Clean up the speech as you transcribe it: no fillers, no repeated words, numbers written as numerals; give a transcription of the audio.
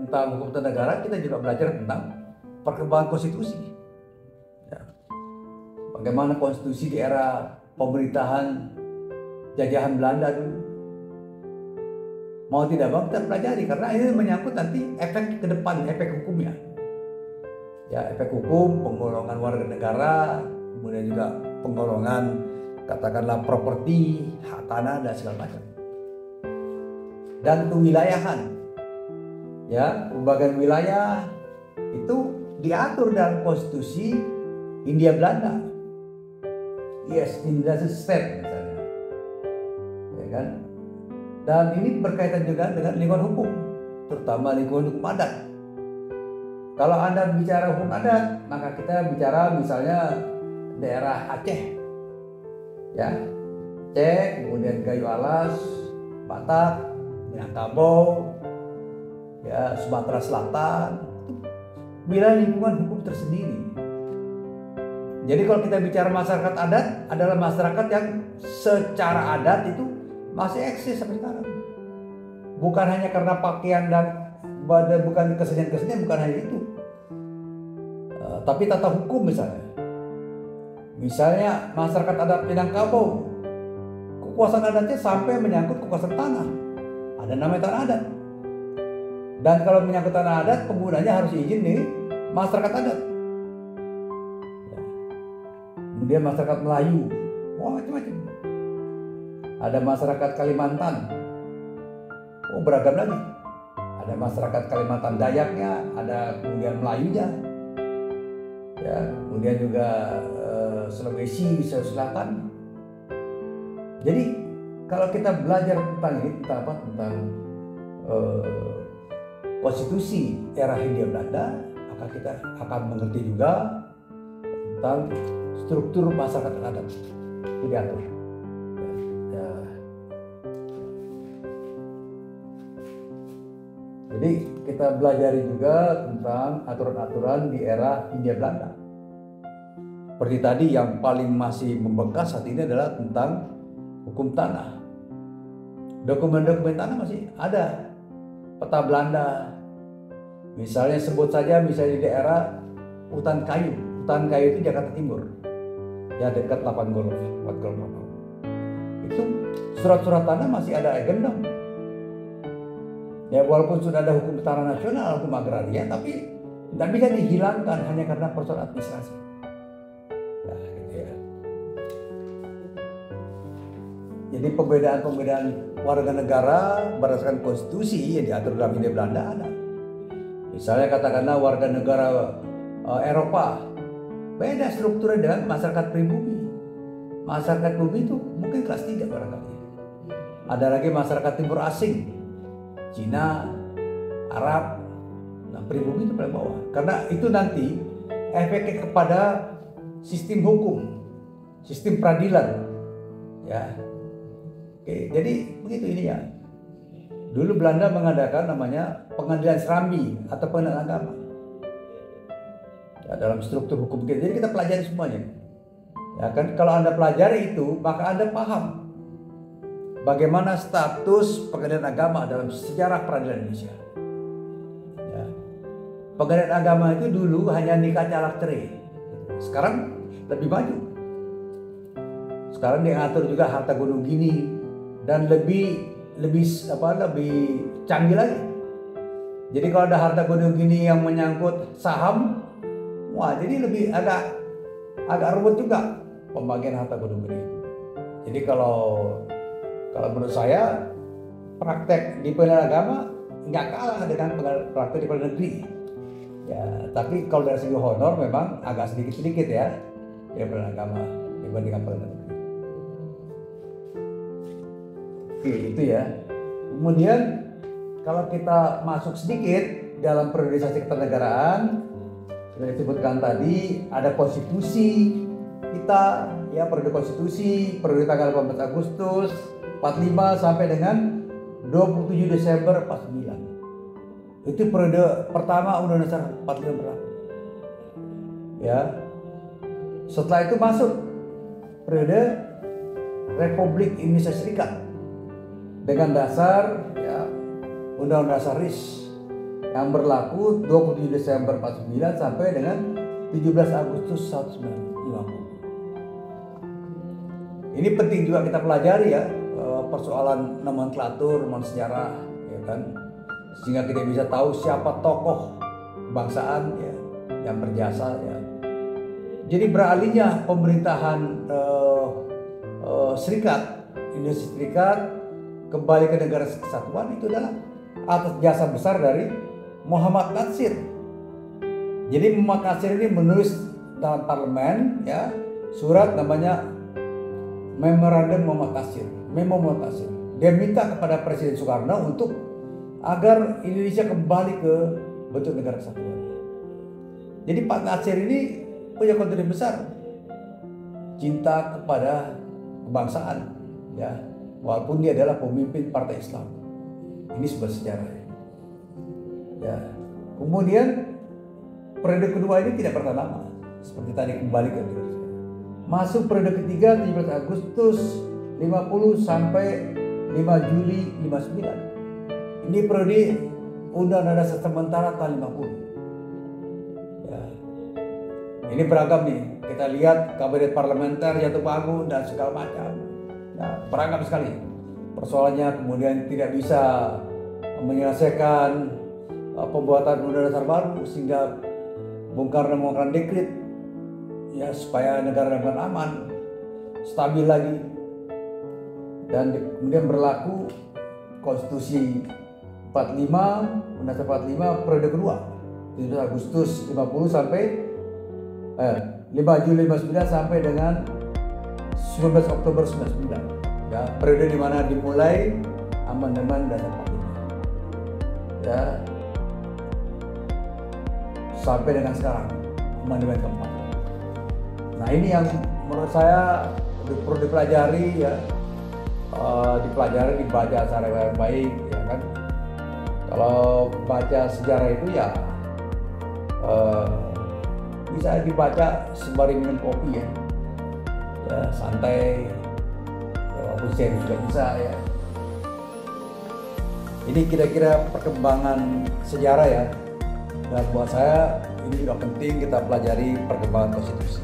tentang hukum tata negara, kita juga belajar tentang perkembangan konstitusi. Ya. Bagaimana konstitusi di era pemerintahan jajahan Belanda dulu. Mau tidak mau kita pelajari karena ini menyangkut nanti efek ke depan, efek hukumnya. Ya, efek hukum, penggolongan warga negara, kemudian juga penggolongan katakanlah properti, hak tanah dan segala macam. Dan kewilayahan. Ya, pembagian wilayah itu diatur dalam konstitusi Hindia Belanda. Yes, India state misalnya. Ya kan? Dan ini berkaitan juga dengan lingkungan hukum, terutama lingkungan hukum adat. Kalau Anda bicara hukum adat, maka kita bicara misalnya daerah Aceh. Ya. Aceh, kemudian Gayo Alas, Batak, Minangkabau, ya, Sumatera Selatan, wilayah lingkungan hukum tersendiri. Jadi kalau kita bicara masyarakat adat adalah masyarakat yang secara adat itu masih eksis sampai sekarang. Bukan hanya karena pakaian dan bukan kesenian-kesenian, bukan hanya itu. Tapi tata hukum misalnya. Misalnya masyarakat adat Minangkabau, kekuasaan adatnya sampai menyangkut kekuasaan tanah. Ada namanya tanah adat. Dan kalau menyangkut tanah adat, penggunanya harus izin nih masyarakat adat. Kemudian masyarakat Melayu, wah macam-macam. Ada masyarakat Kalimantan, oh beragam lagi. Ada masyarakat Kalimantan Dayaknya, ada kemudian Melayunya, ya, kemudian juga Sulawesi Selatan. Jadi kalau kita belajar tentang ini, tentang apa? Tentang konstitusi era Hindia Belanda, maka kita akan mengerti juga tentang struktur masyarakat adat itu diatur. Ya. Jadi kita belajari juga tentang aturan-aturan di era Hindia Belanda. Seperti tadi yang paling masih membekas saat ini adalah tentang hukum tanah. Dokumen-dokumen tanah masih ada. Peta Belanda. Misalnya sebut saja misalnya di daerah Hutan Kayu. Hutan Kayu itu Jakarta Timur. Ya dekat 8 Golf. Itu surat-surat tanah masih ada agendam. Ya walaupun sudah ada hukum tanah nasional, hukum agraria, tapi tidak bisa dihilangkan hanya karena persoalan administrasi. Nah, gitu ya. Jadi pembedaan-pembedaan warga negara berdasarkan konstitusi yang diatur dalam Hindia Belanda ada. Misalnya katakanlah warga negara Eropa, beda strukturnya dengan masyarakat pribumi. Masyarakat pribumi itu mungkin kelas 3 barangkali. Ada lagi masyarakat timur asing, Cina, Arab, nah pribumi itu paling bawah. Karena itu nanti efeknya kepada sistem hukum, sistem peradilan, ya. Oke, jadi begitu ini ya. Dulu Belanda mengadakan namanya pengadilan Serambi atau pengadilan agama. Ya, dalam struktur hukum kita. Jadi kita pelajari semuanya. Ya kan, kalau Anda pelajari itu, maka Anda paham bagaimana status pengadilan agama dalam sejarah peradilan Indonesia. Ya. Pengadilan agama itu dulu hanya nikah calak cerai. Sekarang lebih maju. Sekarang dia ngatur juga harta gunung gini dan lebih canggih lagi. Jadi kalau ada harta gunung gini yang menyangkut saham, wah jadi lebih agak rumit juga pembagian harta gunung gini. Jadi kalau menurut saya praktek di pengadilan agama nggak kalah dengan praktek di pengadilan negeri. Ya, tapi kalau dari segi honor memang agak sedikit ya di pengadilan agama dibandingkan pengadilan negeri. Oke, itu ya. Kemudian kalau kita masuk sedikit dalam periodisasi keternegaraan, sudah disebutkan tadi ada konstitusi kita, ya periode konstitusi, periode tanggal 18 Agustus 45 sampai dengan 27 Desember 49. Itu periode pertama Undang-Undang Dasar 45 berlaku. Ya. Setelah itu masuk periode Republik Indonesia Serikat dengan dasar ya Undang-Undang Dasar RIS yang berlaku 27 Desember 49 sampai dengan 17 Agustus 1950. Ini penting juga kita pelajari ya, persoalan nomenklatur, sejarah, ya kan, sehingga kita bisa tahu siapa tokoh kebangsaan ya yang berjasa ya. Jadi beralihnya pemerintahan Indonesia Serikat kembali ke negara kesatuan itu adalah atas jasa besar dari Muhammad Natsir. Jadi Muhammad Natsir ini menulis dalam parlemen ya surat namanya Memorandum Muhammad Natsir, Memo Muhammad Natsir. Dia minta kepada Presiden Soekarno untuk agar Indonesia kembali ke bentuk negara kesatuan. Jadi Pak Natsir ini punya kontribusi besar, cinta kepada kebangsaan, ya, walaupun dia adalah pemimpin Partai Islam. Ini sebuah sejarah. Ya. Kemudian periode kedua ini tidak bertahan lama, seperti tadi kembali ke masuk periode ketiga 17 Agustus 50 sampai 5 Juli 59. Ini periode Undang-Undang Dasar Sementara tahun 50. Ya. Ini beragam nih. Kita lihat kabinet parlementer jatuh bangun dan segala macam. Ya, beragam sekali. Persoalannya kemudian tidak bisa menyelesaikan pembuatan Undang-Undang Dasar baru sehingga Bung Karno mengeluarkan dekret ya supaya negara dapat aman, stabil lagi, dan kemudian berlaku Konstitusi 45, Undang-Undang 45 periode kedua 17 Agustus 50 sampai 5 Juli 59 sampai dengan 19 Oktober 99. Ya, periode di mana dimulai amandemen dasar 45. Ya. Sampai dengan sekarang amandemen keempat. Nah, ini yang menurut saya perlu dipelajari ya. Dipelajari, dibaca secara baik ya kan. Kalau baca sejarah itu ya bisa dibaca sembari minum kopi ya, santai, ya, walaupun serius juga bisa ya. Ini kira-kira perkembangan sejarah ya, dan buat saya ini juga penting kita pelajari perkembangan konstitusi.